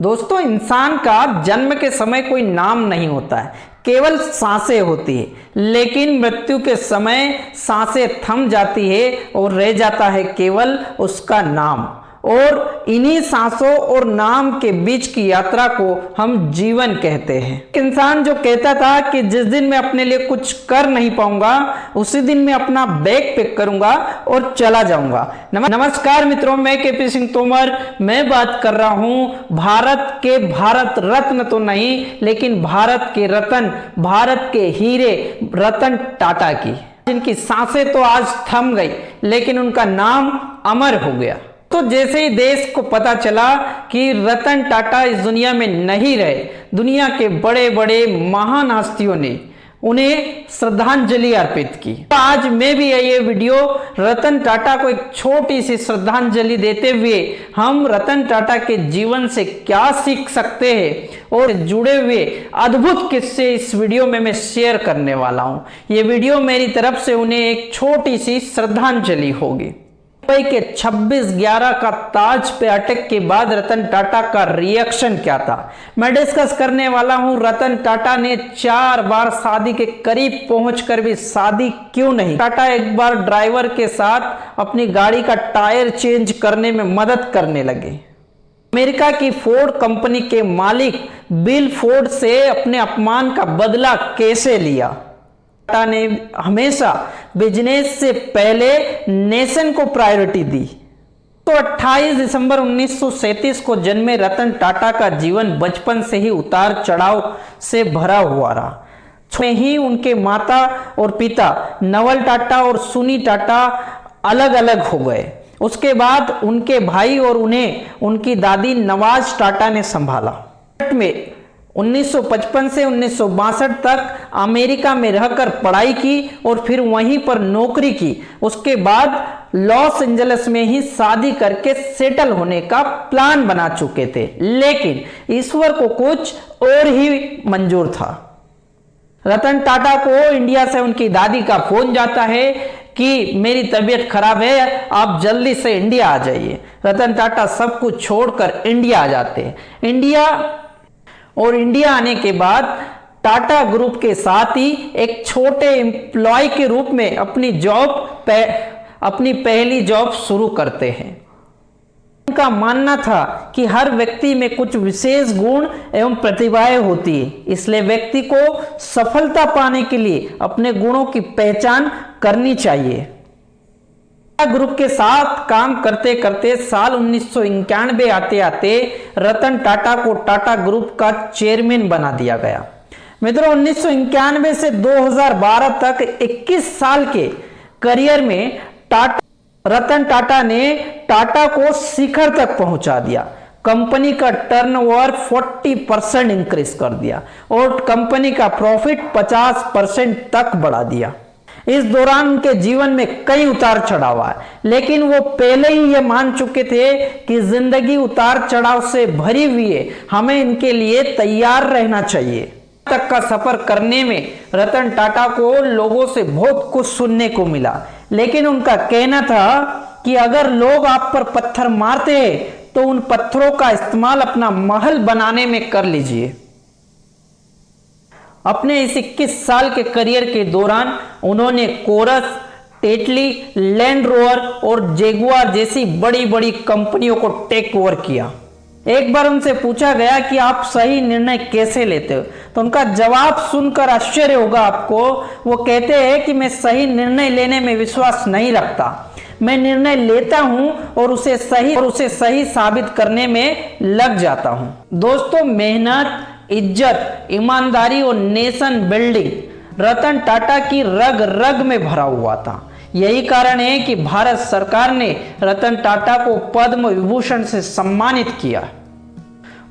दोस्तों, इंसान का जन्म के समय कोई नाम नहीं होता है, केवल सांसें होती है। लेकिन मृत्यु के समय सांसें थम जाती है और रह जाता है केवल उसका नाम। और इन्हीं सांसों और नाम के बीच की यात्रा को हम जीवन कहते हैं। इंसान जो कहता था कि जिस दिन मैं अपने लिए कुछ कर नहीं पाऊंगा उसी दिन मैं अपना बैग पैक करूंगा और चला जाऊंगा। नमस्कार मित्रों, मैं केपी सिंह तोमर। मैं बात कर रहा हूं भारत के भारत रत्न तो नहीं, लेकिन भारत के रतन, भारत के हीरे रतन टाटा की, जिनकी सांसें तो आज थम गई लेकिन उनका नाम अमर हो गया। तो जैसे ही देश को पता चला कि रतन टाटा इस दुनिया में नहीं रहे, दुनिया के बड़े बड़े महान हस्तियों ने उन्हें श्रद्धांजलि अर्पित की। तो आज मैं भी ये वीडियो रतन टाटा को एक छोटी सी श्रद्धांजलि देते हुए हम रतन टाटा के जीवन से क्या सीख सकते हैं और जुड़े हुए अद्भुत किस्से इस वीडियो में मैं शेयर करने वाला हूं। ये वीडियो मेरी तरफ से उन्हें एक छोटी सी श्रद्धांजलि होगी। मुंबई के 26/11 का ताज पे अटैक के बाद रतन टाटा का रिएक्शन क्या था, मैं डिस्कस करने वाला हूं। रतन टाटा ने 4 बार शादी के करीब पहुंचकर भी शादी क्यों नहीं। टाटा एक बार ड्राइवर के साथ अपनी गाड़ी का टायर चेंज करने में मदद करने लगे। अमेरिका की फोर्ड कंपनी के मालिक बिल फोर्ड से अपने अपमान का बदला कैसे लिया। टाटा ने हमेशा बिजनेस से पहले नेशन को प्रायोरिटी दी। तो 28 दिसंबर 1937 को जन्मे रतन टाटा का जीवन बचपन से ही उतार चढ़ाव से भरा हुआ रहा। में ही उनके माता और पिता नवल टाटा और सुनी टाटा अलग अलग हो गए। उसके बाद उनके भाई और उन्हें उनकी दादी नवाज टाटा ने संभाला। में 1955 से 1962 तक अमेरिका में रहकर पढ़ाई की और फिर वहीं पर नौकरी की। उसके बाद लॉस एंजलिस में ही शादी करके सेटल होने का प्लान बना चुके थे, लेकिन ईश्वर को कुछ और ही मंजूर था। रतन टाटा को इंडिया से उनकी दादी का फोन जाता है कि मेरी तबीयत खराब है, आप जल्दी से इंडिया आ जाइए। रतन टाटा सब कुछ छोड़कर इंडिया आ जाते हैं। इंडिया आने के बाद टाटा ग्रुप के साथ ही एक छोटे एम्प्लॉय के रूप में अपनी पहली जॉब शुरू करते हैं। उनका मानना था कि हर व्यक्ति में कुछ विशेष गुण एवं प्रतिभाएं होती है, इसलिए व्यक्ति को सफलता पाने के लिए अपने गुणों की पहचान करनी चाहिए। ग्रुप के साथ काम करते करते साल 1991 आते आते रतन टाटा को टाटा ग्रुप का चेयरमैन बना दिया गया। मित्रों, 1991 से 2012 तक 21 साल के करियर में रतन टाटा ने टाटा को शिखर तक पहुंचा दिया। कंपनी का टर्नओवर 40% इंक्रीज कर दिया और कंपनी का प्रॉफिट 50% तक बढ़ा दिया। इस दौरान उनके जीवन में कई उतार चढ़ाव आए, लेकिन वो पहले ही ये मान चुके थे कि जिंदगी उतार चढ़ाव से भरी हुई है, हमें इनके लिए तैयार रहना चाहिए। तक का सफर करने में रतन टाटा को लोगों से बहुत कुछ सुनने को मिला, लेकिन उनका कहना था कि अगर लोग आप पर पत्थर मारते हैं तो उन पत्थरों का इस्तेमाल अपना महल बनाने में कर लीजिए। अपने इस 21 साल के करियर के दौरान उन्होंने कोरस, टेटली, लैंड रोवर और जेगुआर जैसी बड़ी बड़ी कंपनियों को टेक ओवर किया। एक बार उनसे पूछा गया कि आप सही निर्णय कैसे लेते हो, तो उनका जवाब सुनकर आश्चर्य होगा आपको। वो कहते हैं कि मैं सही निर्णय लेने में विश्वास नहीं रखता, मैं निर्णय लेता हूं और उसे सही साबित करने में लग जाता हूं। दोस्तों, मेहनत, इज्जत, ईमानदारी और नेशन बिल्डिंग रतन टाटा की रग रग में भरा हुआ था। यही कारण है कि भारत सरकार ने रतन टाटा को पद्म विभूषण से सम्मानित किया।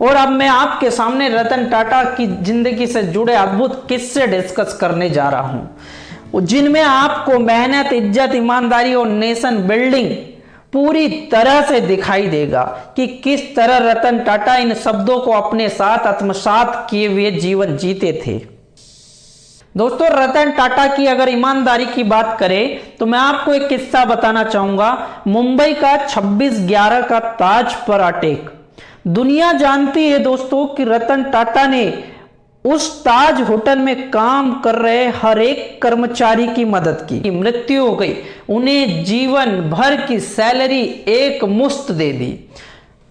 और अब मैं आपके सामने रतन टाटा की जिंदगी से जुड़े अद्भुत किस्से डिस्कस करने जा रहा हूं, जिनमें आपको मेहनत, इज्जत, ईमानदारी और नेशन बिल्डिंग पूरी तरह से दिखाई देगा कि किस तरह रतन टाटा इन शब्दों को अपने साथ आत्मसात किए हुए जीवन जीते थे। दोस्तों, रतन टाटा की अगर ईमानदारी की बात करें तो मैं आपको एक किस्सा बताना चाहूंगा। मुंबई का 26/11 का ताज पर अटैक दुनिया जानती है दोस्तों कि रतन टाटा ने उस ताज होटल में काम कर रहे हर एक कर्मचारी की मदद की। मृत्यु हो गई, उन्हें जीवन भर की सैलरी एक मुश्त दे दी।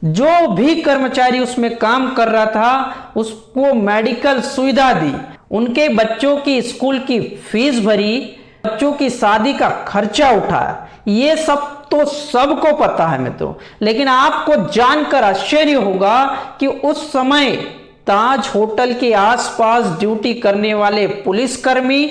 जो भी कर्मचारी उसमें काम कर रहा था उसको मेडिकल सुविधा दी, उनके बच्चों की स्कूल की फीस भरी, बच्चों की शादी का खर्चा उठाया। ये सब तो सबको पता है मित्रों, लेकिन आपको जानकर आश्चर्य होगा कि उस समय ताज होटल के आसपास ड्यूटी करने वाले पुलिसकर्मी,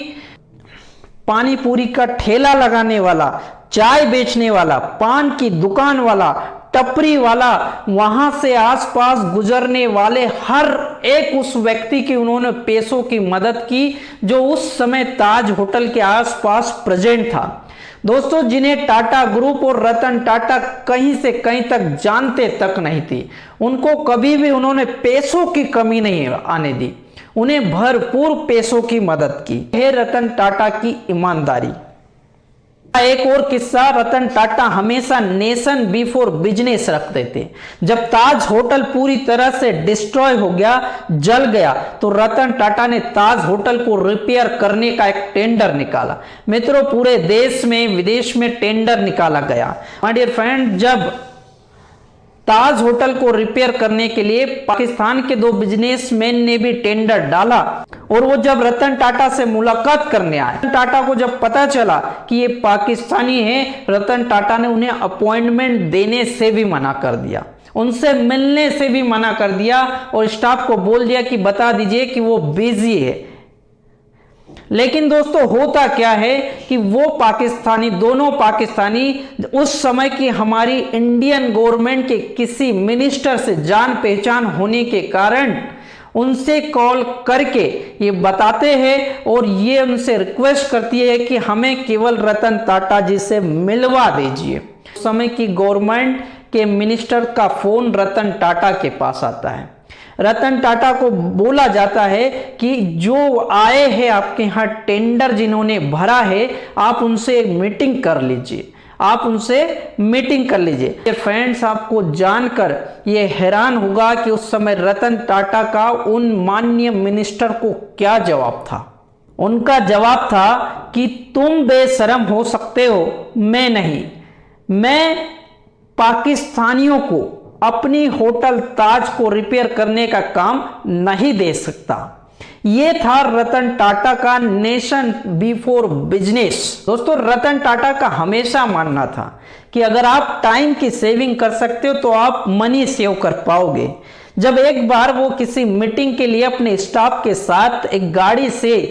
पानी पूरी का ठेला लगाने वाला, चाय बेचने वाला, पान की दुकान वाला, टपरी वाला, वहां से आसपास गुजरने वाले हर एक उस व्यक्ति की उन्होंने पैसों की मदद की जो उस समय ताज होटल के आसपास प्रेजेंट था। दोस्तों, जिन्हें टाटा ग्रुप और रतन टाटा कहीं से कहीं तक जानते तक नहीं थी, उनको कभी भी उन्होंने पैसों की कमी नहीं आने दी, उन्हें भरपूर पैसों की मदद की। है रतन टाटा की ईमानदारी। एक और किस्सा, रतन टाटा हमेशा नेशन बिफोर बिजनेस रखते थे। जब ताज होटल पूरी तरह से डिस्ट्रॉय हो गया, जल गया, तो रतन टाटा ने ताज होटल को रिपेयर करने का एक टेंडर निकाला। मित्रों, पूरे देश में विदेश में टेंडर निकाला गया। माय डियर फ्रेंड, जब ताज होटल को रिपेयर करने के लिए पाकिस्तान के दो बिजनेसमैन ने भी टेंडर डाला, और वो जब रतन टाटा से मुलाकात करने आए, रतन टाटा को जब पता चला कि ये पाकिस्तानी हैं, रतन टाटा ने उन्हें अपॉइंटमेंट देने से भी मना कर दिया, उनसे मिलने से भी मना कर दिया, और स्टाफ को बोल दिया कि बता दीजिए कि वो बिजी है। लेकिन दोस्तों, होता क्या है कि वो पाकिस्तानी, दोनों पाकिस्तानी उस समय की हमारी इंडियन गवर्नमेंट के किसी मिनिस्टर से जान पहचान होने के कारण उनसे कॉल करके ये बताते हैं और ये उनसे रिक्वेस्ट करती है कि हमें केवल रतन टाटा जी से मिलवा दीजिए। उस समय की गवर्नमेंट के मिनिस्टर का फोन रतन टाटा के पास आता है। रतन टाटा को बोला जाता है कि जो आए हैं आपके यहाँ टेंडर जिन्होंने भरा है, आप उनसे मीटिंग कर लीजिए, आप उनसे मीटिंग कर लीजिए। फ्रेंड्स, आपको जानकर ये हैरान होगा कि उस समय रतन टाटा का उन माननीय मिनिस्टर को क्या जवाब था। उनका जवाब था कि तुम बेशरम हो सकते हो, मैं नहीं। मैं पाकिस्तानियों को अपनी होटल ताज को रिपेयर करने का काम नहीं दे सकता। ये था रतन टाटा का नेशन बिफोर बिजनेस। दोस्तों, रतन टाटा का हमेशा मानना था कि अगर आप टाइम की सेविंग कर सकते हो तो आप मनी सेव कर पाओगे। जब एक बार वो किसी मीटिंग के लिए अपने स्टाफ के साथ एक गाड़ी से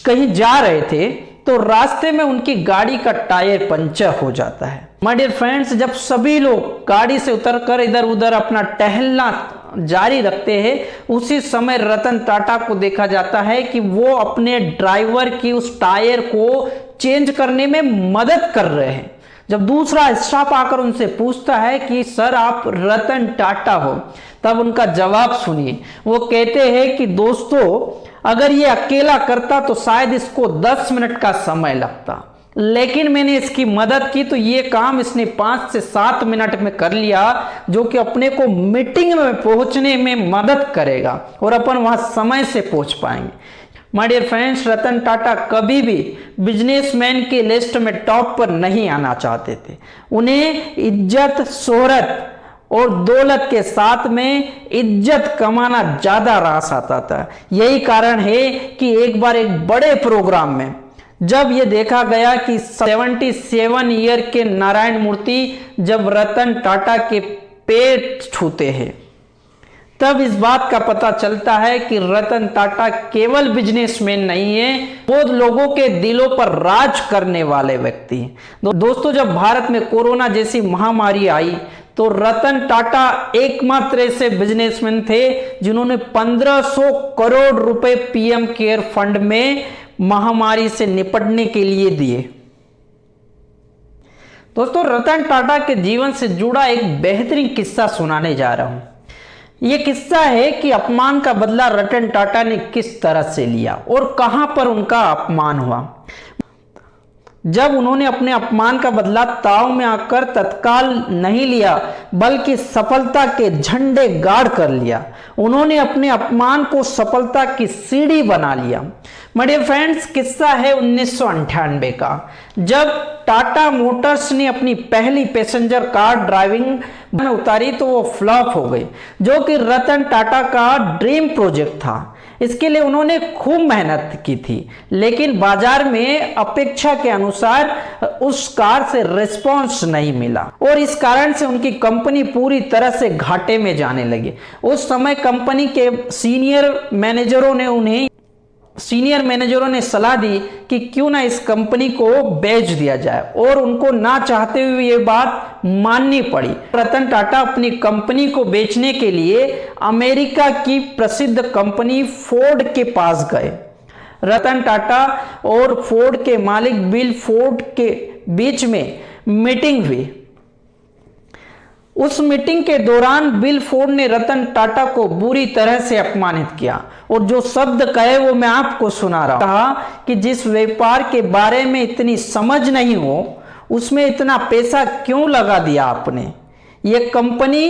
कहीं जा रहे थे, तो रास्ते में उनकी गाड़ी का टायर पंचर हो जाता है। माय डियर फ्रेंड्स, जब सभी लोग गाड़ी से उतरकर इधर उधर अपना टहलना जारी रखते हैं, उसी समय रतन टाटा को देखा जाता है कि वो अपने ड्राइवर की उस टायर को चेंज करने में मदद कर रहे हैं। जब दूसरा स्टाफ आकर उनसे पूछता है कि सर आप रतन टाटा हो, तब उनका जवाब सुनिए। वो कहते हैं कि दोस्तों, अगर ये अकेला करता तो शायद इसको 10 मिनट का समय लगता, लेकिन मैंने इसकी मदद की तो ये काम इसने 5 से 7 मिनट में कर लिया, जो कि अपने को मीटिंग में पहुंचने में मदद करेगा और अपन वहां समय से पहुंच पाएंगे। My dear friends, Ratan Tata कभी भी बिजनेसमैन की लिस्ट में टॉप पर नहीं आना चाहते थे। उन्हें इज्जत, शोहरत और दौलत के साथ में इज्जत कमाना ज्यादा रास आता था। यही कारण है कि एक बार एक बड़े प्रोग्राम में जब यह देखा गया कि 77 ईयर के नारायण मूर्ति जब रतन टाटा के पेट छूते हैं, तब इस बात का पता चलता है कि रतन टाटा केवल बिजनेसमैन नहीं है, वो लोगों के दिलों पर राज करने वाले व्यक्ति हैं। दोस्तों, जब भारत में कोरोना जैसी महामारी आई तो रतन टाटा एकमात्र ऐसे बिजनेसमैन थे जिन्होंने 1500 करोड़ रुपए पीएम केयर फंड में महामारी से निपटने के लिए दिए। दोस्तों, रतन टाटा के जीवन से जुड़ा एक बेहतरीन किस्सा सुनाने जा रहा हूं। यह किस्सा है कि अपमान का बदला रतन टाटा ने किस तरह से लिया और कहां पर उनका अपमान हुआ। जब उन्होंने अपने अपमान का बदला ताव में आकर तत्काल नहीं लिया बल्कि सफलता के झंडे गाड़ कर लिया। उन्होंने अपने अपमान को सफलता की सीढ़ी बना लिया। माय डियर फ्रेंड्स, किस्सा है 1998 का, जब टाटा मोटर्स ने अपनी पहली पैसेंजर कार ड्राइविंग में उतारी तो वो फ्लॉप हो गई, जो कि रतन टाटा का ड्रीम प्रोजेक्ट था। इसके लिए उन्होंने खूब मेहनत की थी, लेकिन बाजार में अपेक्षा के अनुसार उस कार से रिस्पांस नहीं मिला और इस कारण से उनकी कंपनी पूरी तरह से घाटे में जाने लगी। उस समय कंपनी के सीनियर मैनेजरों ने सलाह दी कि क्यों ना इस कंपनी को बेच दिया जाए, और उनको ना चाहते हुए ये बात माननी पड़ी। रतन टाटा अपनी कंपनी को बेचने के लिए अमेरिका की प्रसिद्ध कंपनी फोर्ड के पास गए। रतन टाटा और फोर्ड के मालिक बिल फोर्ड के बीच में मीटिंग हुई। उस मीटिंग के दौरान बिल फोर्ड ने रतन टाटा को बुरी तरह से अपमानित किया, और जो शब्द कहे वो मैं आपको सुना रहा हूं। कहा कि जिस व्यापार के बारे में इतनी समझ नहीं हो उसमें इतना पैसा क्यों लगा दिया आपने? ये कंपनी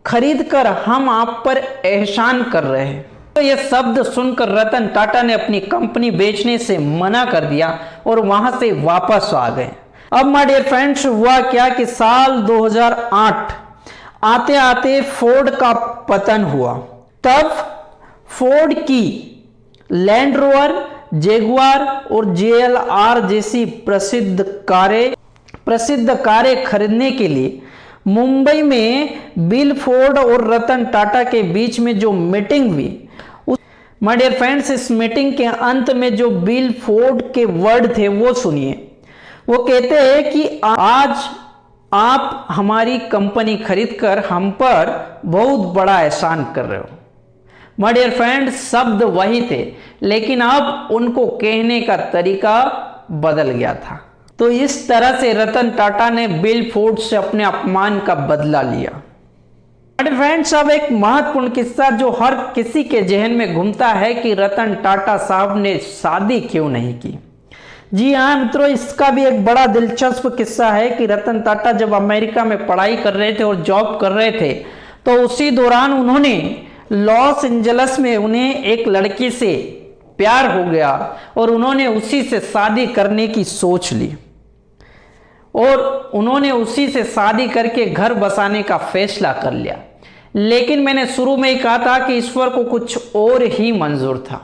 खरीद कर हम आप पर एहसान कर रहे हैं। तो ये शब्द सुनकर रतन टाटा ने अपनी कंपनी बेचने से मना कर दिया और वहां से वापस आ गए। अब माय डियर फ्रेंड्स, हुआ क्या कि साल 2008 आते आते फोर्ड का पतन हुआ। तब फोर्ड की लैंड रोवर, जैगुआर और JLR जैसी प्रसिद्ध कारें खरीदने के लिए मुंबई में बिल फोर्ड और रतन टाटा के बीच में जो मीटिंग हुई, माय डियर फ्रेंड्स, इस मीटिंग के अंत में जो बिल फोर्ड के वर्ड थे वो सुनिए। वो कहते हैं कि आज आप हमारी कंपनी खरीदकर हम पर बहुत बड़ा एहसान कर रहे हो। माय डियर फ्रेंड्स, शब्द वही थे, लेकिन अब उनको कहने का तरीका बदल गया था। तो इस तरह से रतन टाटा ने बिल फोर्ड से अपने अपमान का बदला लिया। माय डियर फ्रेंड्स, अब एक महत्वपूर्ण किस्सा जो हर किसी के जहन में घूमता है कि रतन टाटा साहब ने शादी क्यों नहीं की। जी हाँ मित्रों, इसका भी एक बड़ा दिलचस्प किस्सा है कि रतन टाटा जब अमेरिका में पढ़ाई कर रहे थे और जॉब कर रहे थे, तो उसी दौरान उन्होंने लॉस एंजल्स में उन्हें एक लड़की से प्यार हो गया और उन्होंने उसी से शादी करने की सोच ली और उन्होंने उसी से शादी करके घर बसाने का फैसला कर लिया। लेकिन मैंने शुरू में ही कहा था कि ईश्वर को कुछ और ही मंजूर था।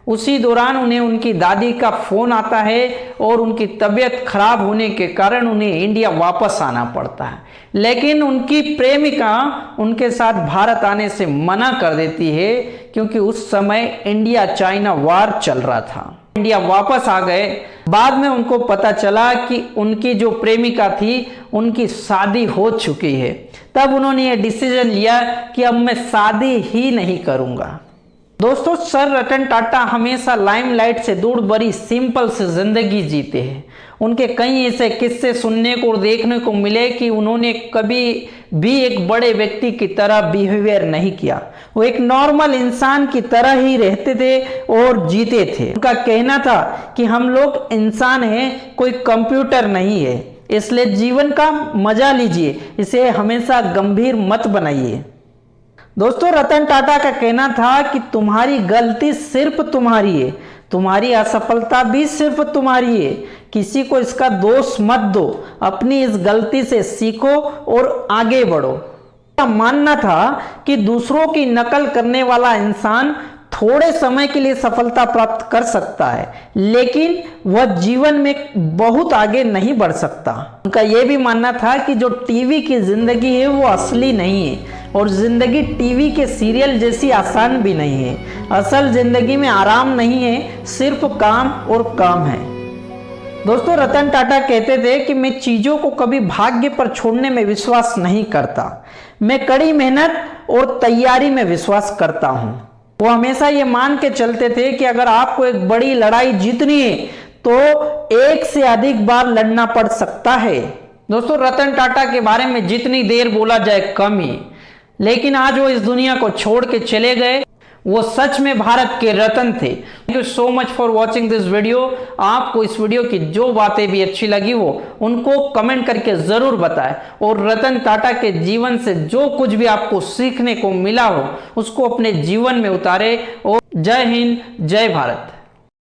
उसी दौरान उन्हें उनकी दादी का फोन आता है और उनकी तबीयत खराब होने के कारण उन्हें इंडिया वापस आना पड़ता है। लेकिन उनकी प्रेमिका उनके साथ भारत आने से मना कर देती है, क्योंकि उस समय इंडिया चाइना वार चल रहा था। इंडिया वापस आ गए। बाद में उनको पता चला कि उनकी जो प्रेमिका थी उनकी शादी हो चुकी है। तब उन्होंने ये डिसीजन लिया कि अब मैं शादी ही नहीं करूंगा। दोस्तों, सर रतन टाटा हमेशा लाइमलाइट से दूर बड़ी सिंपल से जिंदगी जीते हैं। उनके कई ऐसे किस्से सुनने को और देखने को मिले कि उन्होंने कभी भी एक बड़े व्यक्ति की तरह बिहेवियर नहीं किया। वो एक नॉर्मल इंसान की तरह ही रहते थे और जीते थे। उनका कहना था कि हम लोग इंसान हैं, कोई कंप्यूटर नहीं है, इसलिए जीवन का मजा लीजिए, इसे हमेशा गंभीर मत बनाइए। दोस्तों, रतन टाटा का कहना था कि तुम्हारी गलती सिर्फ तुम्हारी है, तुम्हारी असफलता भी सिर्फ तुम्हारी है, किसी को इसका दोष मत दो, अपनी इस गलती से सीखो और आगे बढ़ो। मानना था कि दूसरों की नकल करने वाला इंसान थोड़े समय के लिए सफलता प्राप्त कर सकता है, लेकिन वह जीवन में बहुत आगे नहीं बढ़ सकता। उनका यह भी मानना था कि जो टीवी की जिंदगी है वो असली नहीं है और जिंदगी टीवी के सीरियल जैसी आसान भी नहीं है। असल जिंदगी में आराम नहीं है, सिर्फ काम और काम है। दोस्तों, रतन टाटा कहते थे कि मैं चीजों को कभी भाग्य पर छोड़ने में विश्वास नहीं करता, मैं कड़ी मेहनत और तैयारी में विश्वास करता हूं। वो हमेशा ये मान के चलते थे कि अगर आपको एक बड़ी लड़ाई जीतनी है तो एक से अधिक बार लड़ना पड़ सकता है। दोस्तों, रतन टाटा के बारे में जितनी देर बोला जाए कम ही, लेकिन आज वो इस दुनिया को छोड़ के चले गए। वो सच में भारत के रत्न थे। Thank you so much for watching this video. आपको इस वीडियो की जो बातें भी अच्छी लगी हो उनको कमेंट करके जरूर बताएं, और रतन टाटा के जीवन से जो कुछ भी आपको सीखने को मिला हो उसको अपने जीवन में उतारे। और जय हिंद, जय भारत।